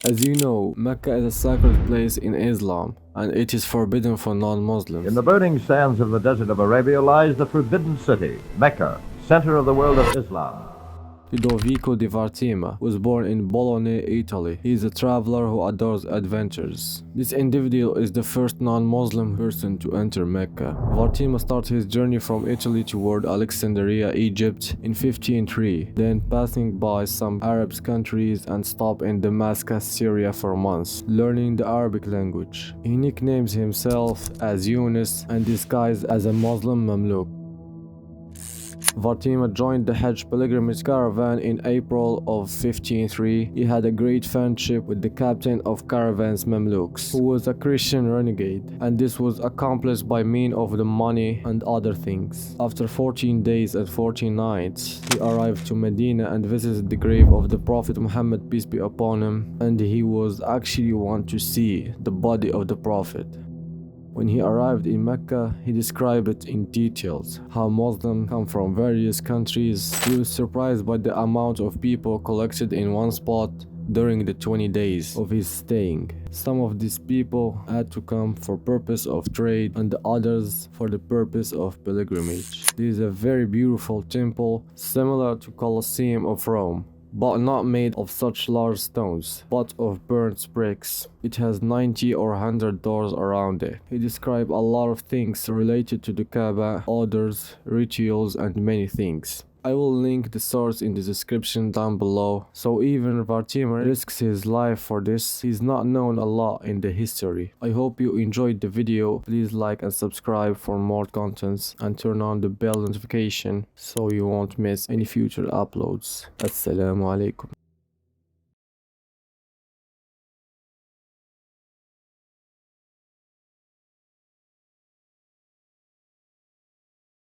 As you know, Mecca is a sacred place in Islam, and it is forbidden for non-Muslims. In the burning sands of the desert of Arabia lies the forbidden city, Mecca, center of the world of Islam. Ludovico di Vartima was born in Bologna, Italy. He is a traveler who adores adventures. This individual is the first non-Muslim person to enter Mecca. Vartima started his journey from Italy toward Alexandria, Egypt in 1503, then passing by some Arab countries and stopped in Damascus, Syria for months, learning the Arabic language. He nicknames himself as Yunus and disguised as a Muslim Mamluk. Vartima joined the Hajj pilgrimage caravan in April of 1503. He had a great friendship with the captain of caravan's Mamluks, who was a Christian renegade, and this was accomplished by means of the money and other things. After 14 days and 14 nights, he arrived to Medina and visited the grave of the Prophet Muhammad, peace be upon him, and he was actually want to see the body of the Prophet. When he arrived in Mecca, he described it in details, how Muslims come from various countries. He was surprised by the amount of people collected in one spot during the 20 days of his staying. Some of these people had to come for purpose of trade and the others for the purpose of pilgrimage. This is a very beautiful temple, similar to Colosseum of Rome, but not made of such large stones, but of burnt bricks. It has 90 or 100 doors around it. He described a lot of things related to the Kaaba, odors, rituals, and many things. I will link the source in the description down below, so even Vartima risks his life for this. He's not known a lot in the history. I hope you enjoyed the video. Please like and subscribe for more contents and turn on the bell notification so you won't miss any future uploads. Assalamu alaikum.